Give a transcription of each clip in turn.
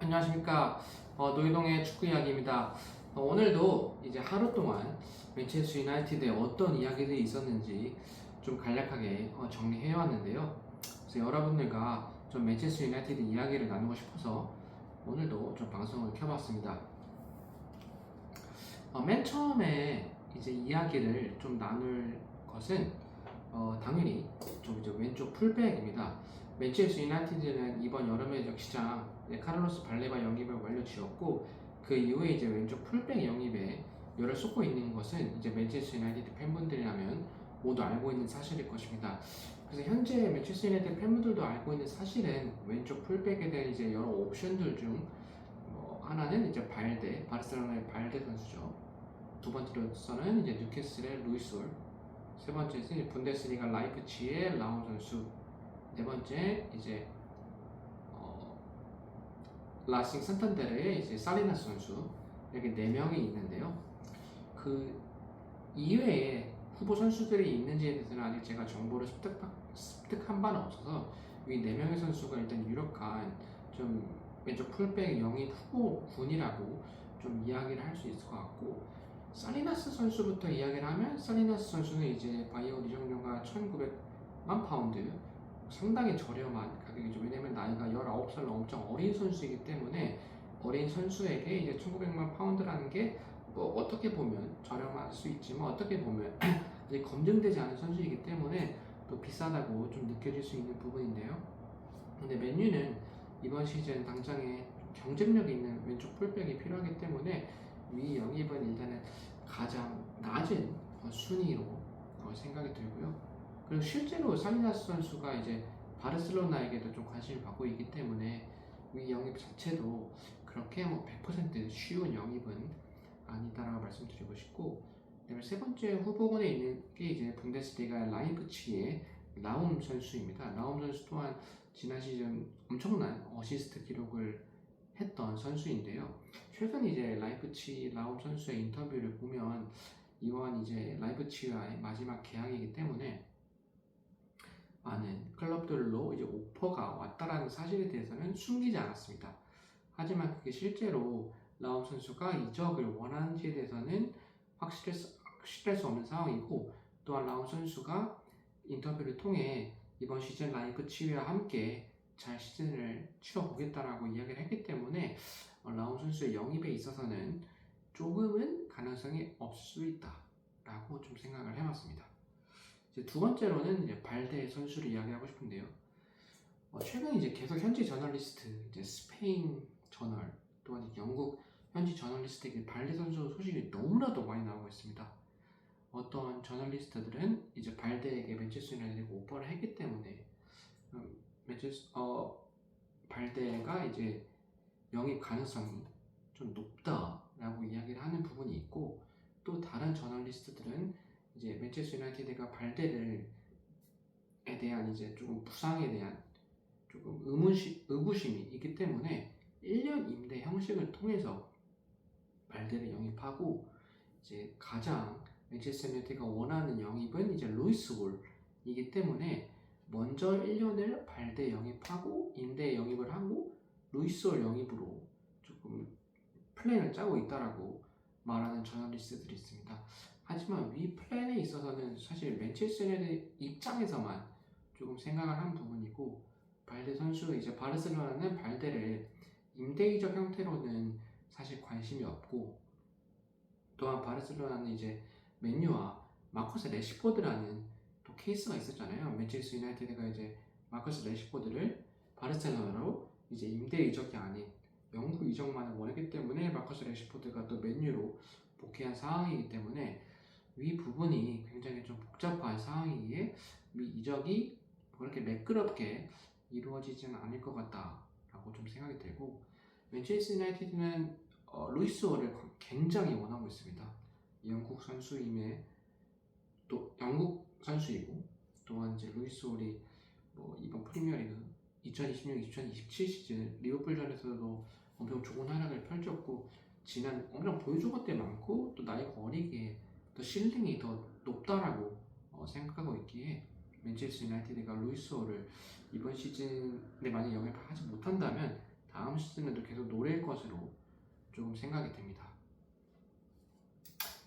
안녕하십니까. 노이동의 축구 이야기입니다. 오늘도 이제 하루 동안 맨체스터 유나이티드에 어떤 이야기들이 있었는지 좀 간략하게 정리해 왔는데요. 그래서 여러분들과 좀 맨체스터 유나이티드 이야기를 나누고 싶어서 오늘도 좀 방송을 켜봤습니다. 맨 처음에 이제 이야기를 좀 나눌 것은 당연히 좀 이제 왼쪽 풀백입니다. 맨체스터 유나이티드는 이번 여름 해적 시장 카를로스 발레바 영입을 완료 지었고 그 이후에 이제 왼쪽 풀백 영입에 열을 쏟고 있는 것은 이제 맨체스터 유나이티드 팬분들이라면 모두 알고 있는 사실일 것입니다. 그래서 현재 맨체스터 유나이티드 팬분들도 알고 있는 사실은 왼쪽 풀백에 대한 이제 여러 옵션들 중 하나는 이제 발데, 바르셀로나의 발데 선수죠. 두 번째로서는 이제 뉴캐슬의 루이스 홀, 세 번째는 분데스리가 라이프치히의 라움 선수, 네 번째 이제 라싱 산탄데르의 이제 살리나스 선수, 이렇게 네 명이 있는데요. 그 이외에 후보 선수들이 있는지에 대해서는 아직 제가 정보를 습득한 바는 없어서 이 네 명의 선수가 일단 유력한 좀 왼쪽 풀백 영입 후보군이라고 좀 이야기를 할 수 있을 것 같고, 살리나스 선수부터 이야기를 하면 살리나스 선수는 이제 바이오 리정료가 1,900만 파운드, 상당히 저렴한 가격이죠. 왜냐면 나이가 19살 엄청 어린 선수이기 때문에 어린 선수에게 이제 1,900만 파운드라는 게 뭐 어떻게 보면 저렴할 수 있지만 어떻게 보면 이제 검증되지 않은 선수이기 때문에 또 비싸다고 좀 느껴질 수 있는 부분인데요. 근데 맨유는 이번 시즌 당장에 경쟁력 있는 왼쪽 풀백이 필요하기 때문에 위 영입은 일단은 가장 낮은 순위로 생각이 들고요. 그리고 실제로 살리나스 선수가 이제 바르셀로나에게도 좀 관심을 받고 있기 때문에 위 영입 자체도 그렇게 뭐 100% 쉬운 영입은 아니다라고 말씀드리고 싶고, 그다음에 세 번째 후보군에 있는 게 이제 분데스리가 라이프치히의 라움 선수입니다. 라움 선수 또한 지난 시즌 엄청난 어시스트 기록을 했던 선수인데요. 최근 이제 라이프치히 라움 선수의 인터뷰를 보면 이번 이제 라이프치히와의 마지막 계약이기 때문에 많은 클럽들로 이제 오퍼가 왔다라는 사실에 대해서는 숨기지 않았습니다. 하지만 그게 실제로 라움 선수가 이적을 원하는지에 대해서는 확실할 수 없는 상황이고, 또한 라움 선수가 인터뷰를 통해 이번 시즌 라이프치히와 함께 잘 시즌을 치러보겠다라고 이야기를 했기 때문에 라움 선수의 영입에 있어서는 조금은 가능성이 없을 수 있다라고 좀 생각을 해봤습니다. 이제 두 번째로는 이제 발데 선수를 이야기하고 싶은데요. 최근 이제 계속 현지 저널리스트, 이제 스페인 저널, 또한 영국 현지 저널리스트에게 발데 선수 소식이 너무나도 많이 나오고 있습니다. 어떤 저널리스트들은 이제 발데에게 맨체스터 유나이티드가 오퍼를 했기 때문에 발데가 이제 영입 가능성이 좀 높다라고 이야기를 하는 부분이 있고, 또 다른 저널리스트들은 이제 맨체스터 유나이티드가 발데를 에 대한 이제 조금 부상에 대한 조금 의구심이 있기 때문에 1년 임대 형식을 통해서 발데를 영입하고, 이제 가장 맨체스터 유나이티드가 원하는 영입은 이제 루이스 홀이기 때문에 먼저 1년을 발데 영입하고 임대 영입을 하고 루이스 홀 영입으로 조금 플랜을 짜고 있다라고 말하는 저널리스트들이 있습니다. 하지만 위 플랜에 있어서는 사실 맨체스터 유나이티드 입장에서만 조금 생각을 한 부분이고, 발데 선수 이제 바르셀로나는 발데를 임대 이적 형태로는 사실 관심이 없고, 또한 바르셀로나는 이제 맨유와 마커스 레시포드라는 또 케이스가 있었잖아요. 맨체스터 유나이티드가 이제 마커스 레시포드를 바르셀로나로 이제 임대 이적이 아닌 영구 이적만을 원했기 때문에 마커스 레시포드가 또 맨유로 복귀한 상황이기 때문에 위 부분이 굉장히 좀 복잡한 상황이기에 위 이적이 그렇게 매끄럽게 이루어지지는 않을 것 같다라고 좀 생각이 들고, 맨체스터 유나이티드는 루이스 홀을 굉장히 원하고 있습니다. 영국 선수임에 또 영국 선수이고, 또한 이제 루이스 홀이 이번 프리미어리그 2026-2027 시즌 리버풀전에서도 엄청 좋은 활약을 펼쳤고, 지난 엄청 보여준 것들이 많고 또 나이가 어리기에 더 실링이 더 높다라고 생각하고 있기에 맨체스터 유나이티드가 루이스 홀을 이번 시즌에 만약 영입하지 못한다면 다음 시즌에도 계속 노릴 것으로 조금 생각이 됩니다.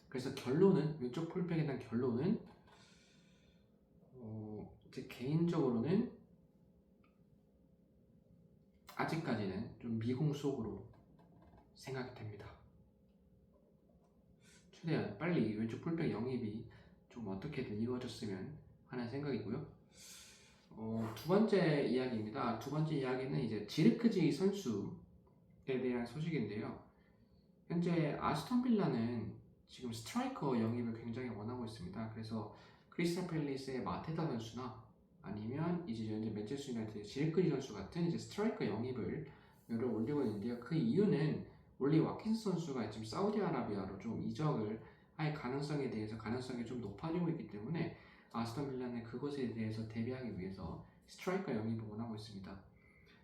그래서 결론은, 왼쪽 풀백에 대한 결론은 제 개인적으로는 아직까지는 좀 미공 속으로 생각이 됩니다. 최대한 빨리 왼쪽 풀백 영입이 좀 어떻게든 이루어졌으면 하는 생각이고요. 두 번째 이야기입니다. 두 번째 이야기는 이제 지르크지 선수에 대한 소식인데요. 현재 아스톤 빌라는 지금 스트라이커 영입을 굉장히 원하고 있습니다. 그래서 크리스탈 팰리스의 마테타 선수나 아니면 이제 현재 맨체스터 유나이티드의 지르크지 선수 같은 이제 스트라이커 영입을 열을 올리고 있는데요. 그 이유는 올리 와킨스 선수가 지금 사우디아라비아로 좀 이적을 할 가능성이 좀 높아지고 있기 때문에 아스톤 빌라는 그것에 대해서 대비하기 위해서 스트라이커 영입을 원하고 있습니다.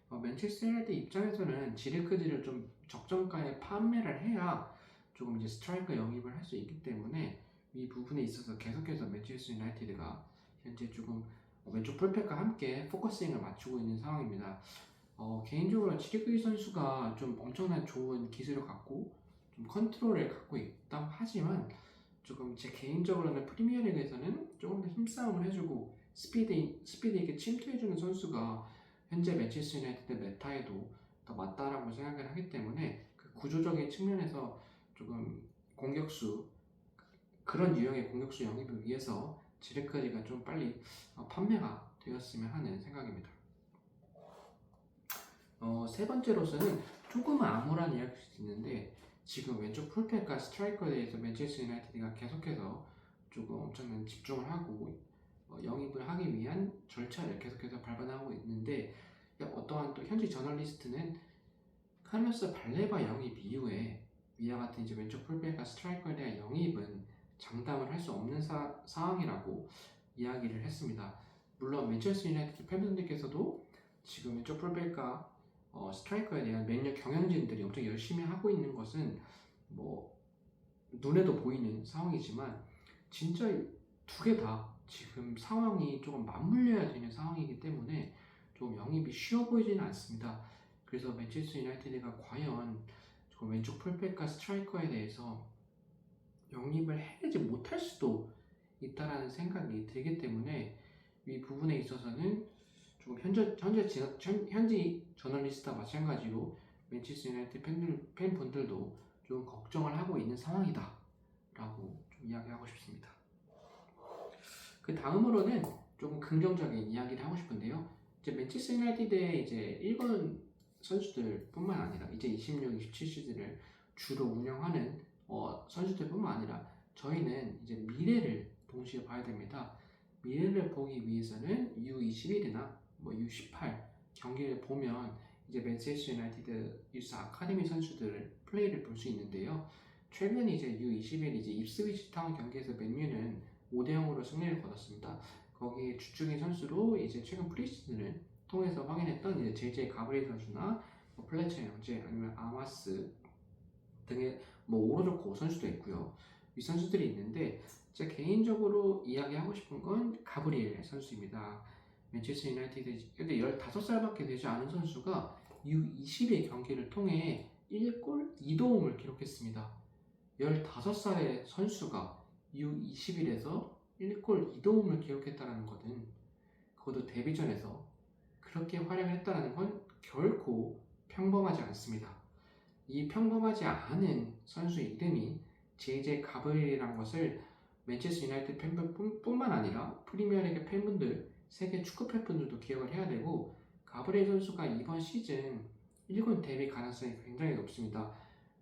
맨체스터 유나이티드 입장에서는 지르크지를 좀 적정가에 판매를 해야 조금 이제 스트라이커 영입을 할 수 있기 때문에 이 부분에 있어서 계속해서 맨체스터 유나이티드가 현재 조금 왼쪽 풀백과 함께 포커싱을 맞추고 있는 상황입니다. 개인적으로 지르크지 선수가 좀 엄청난 좋은 기술을 갖고 좀 컨트롤을 갖고 있다고 하지만 조금 제 개인적으로는 프리미어리그에서는 조금 더 힘싸움을 해주고 스피드 있게 침투해주는 선수가 현재 맨체스터 유나이티드 메타에도 더 맞다라고 생각을 하기 때문에 그 구조적인 측면에서 조금 공격수, 그런 유형의 공격수 영입을 위해서 지르크지가 좀 빨리 판매가 되었으면 하는 생각입니다. 세 번째로서는 조금 암울한 이야기일 수 있는데, 지금 왼쪽 풀백과 스트라이커에 대해서 맨체스터 유나이티드가 계속해서 조금 엄청난 집중을 하고 영입을 하기 위한 절차를 계속해서 밟아나가고 있는데, 어떠한 또 현지 저널리스트는 카를로스 발레바 영입 이후에 위와 같은 이제 왼쪽 풀백과 스트라이커에 대한 영입은 장담을 할 수 없는 상황이라고 이야기를 했습니다. 물론 맨체스터 유나이티드 팬분들께서도 지금 왼쪽 풀백과 스트라이커에 대한 몇몇 경영진들이 엄청 열심히 하고 있는 것은 뭐 눈에도 보이는 상황이지만, 진짜 두 개 다 지금 상황이 조금 맞물려야 되는 상황이기 때문에 좀 영입이 쉬워 보이지는 않습니다. 그래서 맨체스터 유나이티드가 과연 왼쪽 풀백과 스트라이커에 대해서 영입을 해내지 못할 수도 있다라는 생각이 들기 때문에 이 부분에 있어서는 조금 현지 저널리스트와 마찬가지로 맨체스터 유나이티드 팬분들도 좀 걱정을 하고 있는 상황이다 라고 좀 이야기하고 싶습니다. 그 다음으로는 조금 긍정적인 이야기를 하고 싶은데요. 이제 맨체스터 유나이티드의 이제 일본 선수들뿐만 아니라 이제 26, 27 시즌을 주로 운영하는 선수들뿐만 아니라 저희는 이제 미래를 동시에 봐야 됩니다. 미래를 보기 위해서는 U21이나 U18 경기를 보면 이제 맨체스터 유나이티드 유스 아카데미 선수들 플레이를 볼 수 있는데요. 최근 이제 U21 이제 입스위치 타운 경기에서 맨유는 5대0으로 승리를 거뒀습니다. 거기에 주축인 선수로 이제 최근 프리시즌을 통해서 확인했던 이제 JJ 가브리엘 선수나 플래처 형제 아니면 아마스 등의 오로조코 선수도 있고요. 이 선수들이 있는데 제가 개인적으로 이야기하고 싶은 건 가브리엘 선수입니다. 맨체스터 유나이티드 15살밖에 되지 않은 선수가 U20의 경기를 통해 1골 2도움을 기록했습니다. 15살의 선수가 U21에서 1골 2도움을 기록했다는 것은, 그것도 데뷔전에서 그렇게 활약을 했다는 건 결코 평범하지 않습니다. 이 평범하지 않은 선수 이름이 JJ 가브리엘이라는 것을 맨체스터 유나이티드 팬분뿐만 아니라 프리미어리그 팬분들, 세계 축구 팬분들도 기억을 해야 되고, 가브리엘 선수가 이번 시즌 1군 데뷔 가능성이 굉장히 높습니다.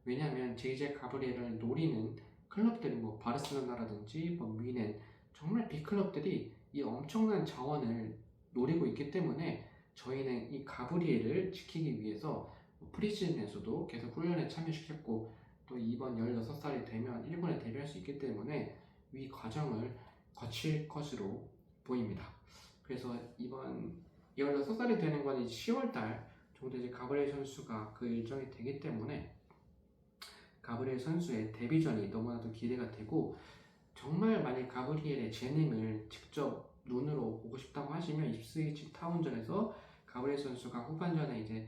왜냐하면 JJ 가브리엘을 노리는 클럽들이 바르셀로나라든지 미넨, 정말 빅클럽들이 이 엄청난 자원을 노리고 있기 때문에 저희는 이 가브리엘을 지키기 위해서 프리시즌에서도 계속 훈련에 참여시켰고, 또 이번 16살이 되면 1군에 데뷔할 수 있기 때문에 이 과정을 거칠 것으로 보입니다. 그래서 이번 16살이 되는 건 10월달 정도 이제 가브리엘 선수가 그 일정이 되기 때문에 가브리엘 선수의 데뷔전이 너무나도 기대가 되고, 정말 만약 가브리엘의 재능을 직접 눈으로 보고 싶다고 하시면 입스위치 타운전에서 가브리엘 선수가 후반전에 이제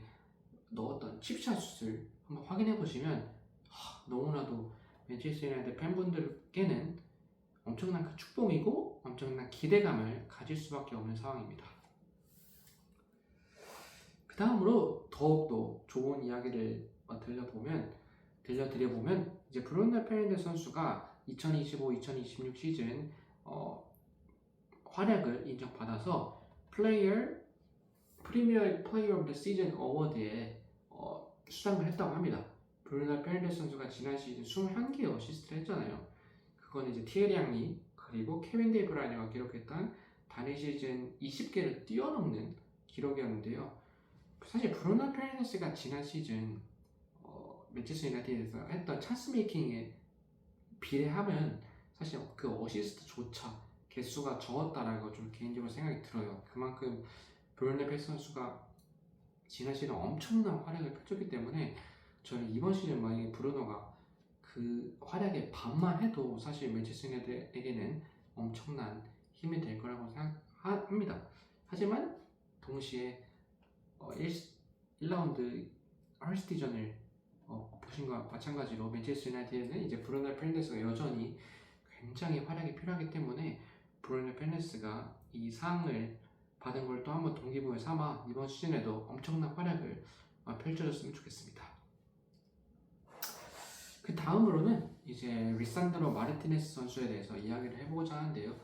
넣었던 칩샷을 한번 확인해 보시면 너무나도 맨체스터 유나이티드 팬분들께는 엄청난 그 축복이고 엄청난 기대감을 가질 수밖에 없는 상황입니다. 그 다음으로 더욱더 좋은 이야기를 들려드려보면 이제 브루노 페르난데스 선수가 2025-2026 시즌 활약을 인정받아서 프리미어 플레이어 오브 더 시즌 어워드에 수상을 했다고 합니다. 브루노 페르난데스 선수가 지난 시즌 21개의 어시스트를 했잖아요. 그건 이제 티에리 앙리 그리고 케빈 데 브라이너가 기록했던 단일 시즌 20개를 뛰어넘는 기록이었는데요. 사실 브루노 페르난데스가 지난 시즌 맨체스터 유나이티드에서 했던 찬스 메이킹에 비례하면 사실 그 어시스트조차 개수가 적었다라고 좀 개인적으로 생각이 들어요. 그만큼 브루노 페르난데스 선수가 지난 시즌 엄청난 활약을 펼쳤기 때문에 저는 이번 시즌 만약에 브루노가 그 활약의 반만 해도 사실 맨체스터 유나이티드에게는 엄청난 힘이 될 거라고 생각합니다. 하지만 동시에 1라운드 헐스티전을 보신 것과 마찬가지로 맨체스터 유나이티드는 이제 브루노 페르난데스가 여전히 굉장히 활약이 필요하기 때문에 브루노 페르난데스가 이 상을 받은 걸 또 한번 동기부여 삼아 이번 시즌에도 엄청난 활약을 펼쳐줬으면 좋겠습니다. 그 다음으로는 이제 리산드로 마르티네스 선수에 대해서 이야기를 해보고자 하는데요.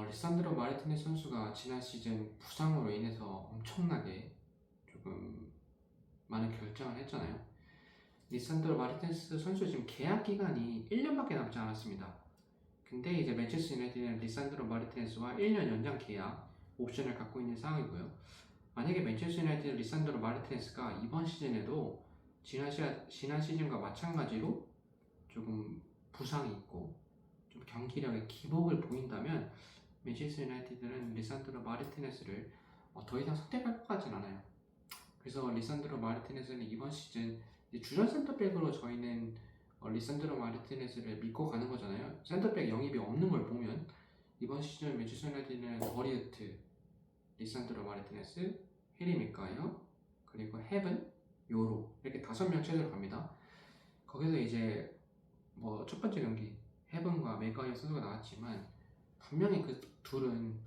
리산드로 마르티네스 선수가 지난 시즌 부상으로 인해서 엄청나게 조금 많은 결정을 했잖아요. 리산드로 마르티네스 선수 지금 계약 기간이 1년밖에 남지 않았습니다. 근데 이제 맨체스터 유나이티드는 리산드로 마르티네스와 1년 연장 계약 옵션을 갖고 있는 상황이고요. 만약에 맨체스터 유나이티드 리산드로 마르티네스가 이번 시즌에도 지난 시즌과 마찬가지로 조금 부상이 있고 좀 경기력의 기복을 보인다면 맨체스터 유나이티드는 리산드로 마르티네스를 더 이상 선택할 것 같진 않아요. 그래서 리산드로 마르티네스는 이번 시즌 주전 센터백으로 저희는 리산드로 마르티네스를 믿고 가는 거잖아요. 센터백 영입이 없는 걸 보면 이번 시즌 맨체스터 유나이티드는 더리우트, 리산드로 마르티네스, 해리 맥과이어, 그리고 헤븐, 요로 이렇게 5명 체제로 갑니다. 거기서 이제 첫 번째 경기 헤븐과 맥과이어 선수가 나왔지만 분명히 그 둘은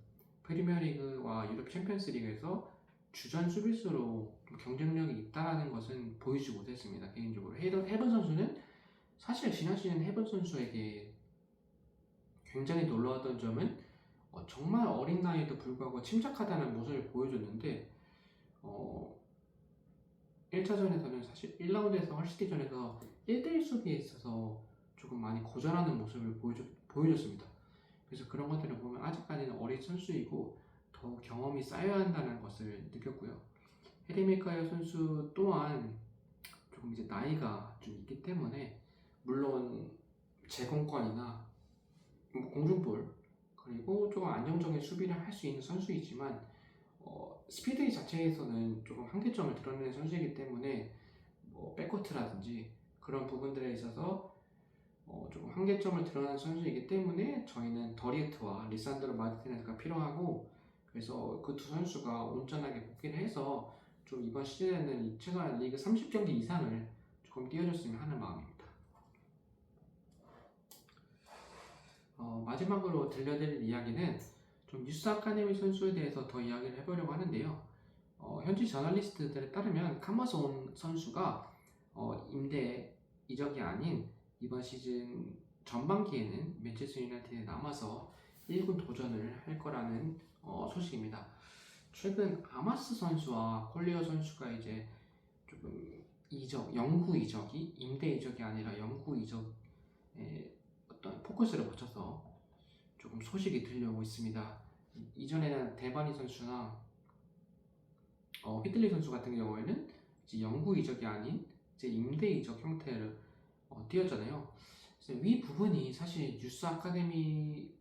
프리미어리그와 유럽 챔피언스리그에서 주전 수비수로 경쟁력이 있다라는 것은 보이지 못했습니다. 개인적으로 헤븐 선수는 사실 지난 시즌 헤븐 선수에게 굉장히 놀라웠던 점은 정말 어린 나이에도 불구하고 침착하다는 모습을 보여줬는데 1차전에서는 사실 1라운드에서 헐시티전에서 1대1 수비에 있어서 조금 많이 고전하는 모습을 보여줬습니다. 그래서 그런 것들을 보면 아직까지는 어린 선수이고 더 경험이 쌓여야 한다는 것을 느꼈고요. 해리 맥과이어 선수 또한 조금 이제 나이가 좀 있기 때문에 물론 제공권이나 공중볼 그리고 조금 안정적인 수비를 할 수 있는 선수이지만 스피드 자체에서는 조금 한계점을 드러내는 선수이기 때문에 백코트라든지 그런 부분들에 있어서 조금 한계점을 드러내는 선수이기 때문에 저희는 더리우트와 리산드로 마르티네스가 필요하고 그래서 그 두 선수가 온전하게 복귀를 해서 좀 이번 시즌에는 최소한 리그 30경기 이상을 조금 뛰어줬으면 하는 마음입니다. 마지막으로 들려드릴 이야기는 좀 뉴스 아카데미 선수에 대해서 더 이야기를 해보려고 하는데요. 현지 저널리스트들에 따르면 카마손 선수가 임대 이적이 아닌 이번 시즌 전반기에는 맨체스터 유나이티드에 남아서 1군 도전을 할 거라는 소식입니다. 최근 아마스 선수와 콜리어 선수가 이제 조금 영구 이적이 임대 이적이 아니라 영구 이적에 어떤 포커스를 맞춰서 조금 소식이 들려오고 있습니다. 이전에는 데바니 선수나 휘틀리 선수 같은 경우에는 이제 영구 이적이 아닌 이제 임대 이적 형태를 띄었잖아요. 그래서 이 부분이 사실 뉴스 아카데미에서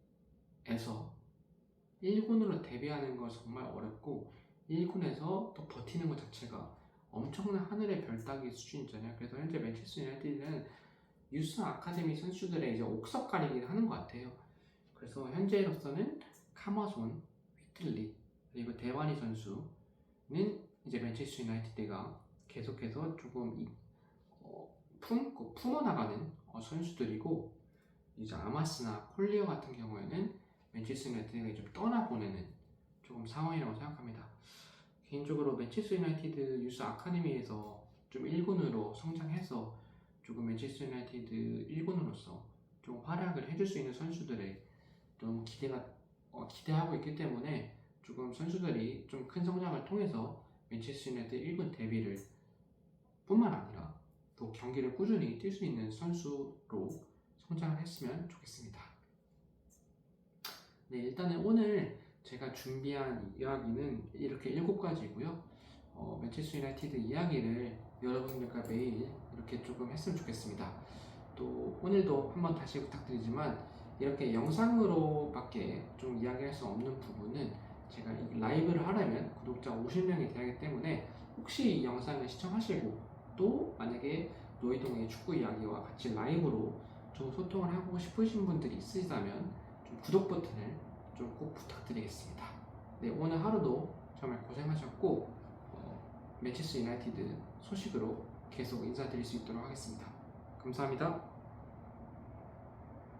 1군으로 데뷔하는 건 정말 어렵고 1군에서 또 버티는 것 자체가 엄청난 하늘의 별 따기 수준이잖아요. 그래서 현재 맨체스터 유나이티드는 뉴스 아카데미 선수들의 이제 옥석 가리기를 하는 것 같아요. 그래서 현재로서는 카마손, 휘틀리 그리고 데바니 선수는 이제 맨체스터 유나이티드가 계속해서 조금 품어나가는 선수들이고, 이제 아마스나 콜리어 같은 경우에는 맨체스터 유나이티드가 좀 떠나보내는 조금 상황이라고 생각합니다. 개인적으로 맨체스터 유나이티드 유스 아카데미에서 좀 1군으로 성장해서 조금 맨체스터 유나이티드 1군으로서 좀 활약을 해줄 수 있는 선수들의 좀 기대하고 있기 때문에 조금 선수들이 좀 큰 성장을 통해서 맨체스터 유나이티드 1군 데뷔를 뿐만 아니라 또 경기를 꾸준히 뛸 수 있는 선수로 성장을 했으면 좋겠습니다. 네, 일단은 오늘 제가 준비한 이야기는 이렇게 7가지고요. 맨체스터 유나이티드 이야기를 여러분들과 매일 이렇게 조금 했으면 좋겠습니다. 또 오늘도 한번 다시 부탁드리지만, 이렇게 영상으로밖에 좀 이야기할 수 없는 부분은 제가 이 라이브를 하려면 구독자 50명이 돼야 하기 때문에, 혹시 이 영상을 시청하시고 또 만약에 노이동의 축구 이야기와 같이 라이브로 좀 소통을 하고 싶으신 분들이 있으시다면 좀 구독 버튼을 좀 꼭 부탁드리겠습니다. 네, 오늘 하루도 정말 고생하셨고, 맨체스터 유나이티드 소식으로 계속 인사드릴 수 있도록 하겠습니다. 감사합니다.